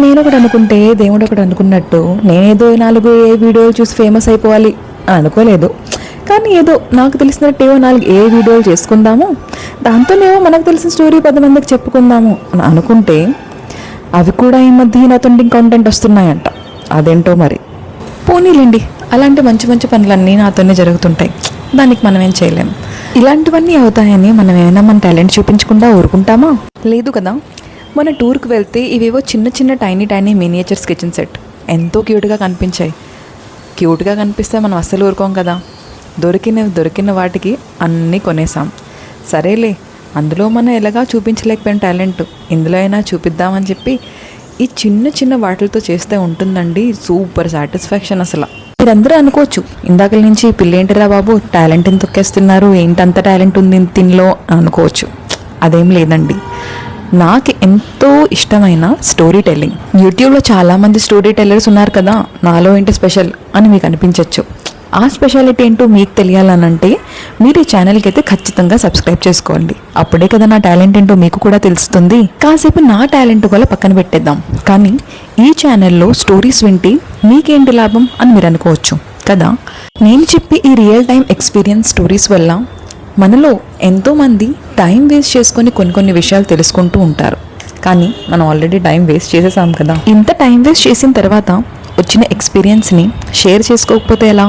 నేను ఒకటి అనుకుంటే దేవుడు ఒకటి అనుకున్నట్టు నేనేదో 4 వీడియోలు చూసి ఫేమస్ అయిపోవాలి అని అనుకోలేదు. కానీ ఏదో నాకు తెలిసినట్టు ఏవో 4 వీడియోలు చేసుకుందాము, దాంతోనేమో మనకు తెలిసిన స్టోరీ 10 మందికి చెప్పుకుందాము అని అనుకుంటే అవి కూడా ఈ మధ్య నాతో కంటెంట్ వస్తున్నాయంట. అదేంటో మరి. పోనీలేండి, అలాంటి మంచి మంచి పనులన్నీ నాతోనే జరుగుతుంటాయి, దానికి మనం ఏం చేయలేము. ఇలాంటివన్నీ అవుతాయని మనం ఏమైనా మన టాలెంట్ చూపించకుండా ఊరుకుంటామా? లేదు కదా. మన టూర్కి వెళ్తే ఇవేవో చిన్న చిన్న టైనీ మినియేచర్స్ కిచెన్ సెట్ ఎంతో క్యూట్గా కనిపించాయి. క్యూట్గా కనిపిస్తే మనం అస్సలు ఊరుకోం కదా. దొరికిన వాటికి అన్నీ కొనేసాం. సరేలే, అందులో మనం ఎలాగా చూపించలేకపోయిన టాలెంట్ ఇందులో అయినా చూపిద్దామని చెప్పి ఈ చిన్న చిన్న వాటితో చేస్తే ఉంటుందండి సూపర్ సాటిస్ఫాక్షన్. అసలు మీరందరూ అనుకోవచ్చు, ఇందాక నుంచి పిల్లేంటిరా బాబు టాలెంట్ ఎంత తొక్కేస్తున్నారు, ఏంటంత టాలెంట్ ఉంది తినలో అనుకోవచ్చు. అదేం లేదండి, నాకు ఎంతో ఇష్టమైన స్టోరీ టెల్లింగ్. యూట్యూబ్లో చాలామంది స్టోరీ టెల్లర్స్ ఉన్నారు కదా, నాలో ఏంటి స్పెషల్ అని మీకు అనిపించవచ్చు. ఆ స్పెషాలిటీ ఏంటో మీకు తెలియాలనంటే మీరు ఈ ఛానల్కి అయితే ఖచ్చితంగా సబ్స్క్రైబ్ చేసుకోండి. అప్పుడే కదా నా టాలెంట్ ఏంటో మీకు కూడా తెలుస్తుంది. కాసేపు నా టాలెంట్ కూడా పక్కన పెట్టేద్దాం, కానీ ఈ ఛానల్లో స్టోరీస్ వింటే మీకేంటి లాభం అని మీరు అనుకోవచ్చు కదా. నేను చెప్పి ఈ రియల్ టైం ఎక్స్పీరియన్స్ స్టోరీస్ వల్ల మనలో ఎంతోమంది టైం వేస్ట్ చేసుకొని కొన్ని విషయాలు తెలుసుకుంటూ ఉంటారు. కానీ మనం ఆల్రెడీ టైం వేస్ట్ చేసేసాం కదా. ఇంత టైం వేస్ట్ చేసిన తర్వాత వచ్చిన ఎక్స్పీరియన్స్ని షేర్ చేసుకోకపోతే ఎలా?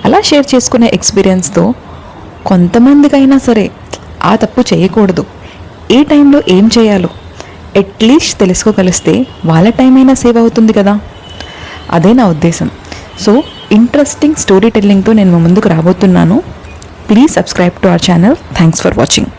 అలా షేర్ చేసుకునే ఎక్స్పీరియన్స్తో కొంతమందికైనా సరే ఆ తప్పు చేయకూడదు, ఏ టైంలో ఏం చేయాలో అట్లీస్ట్ తెలుసుకోగలిస్తే వాళ్ళ టైం అయినా సేవ్ అవుతుంది కదా. అదే నా ఉద్దేశం. సో ఇంట్రెస్టింగ్ స్టోరీ టెల్లింగ్తో నేను ముందుకు రాబోతున్నాను. Please subscribe to our channel. Thanks for watching.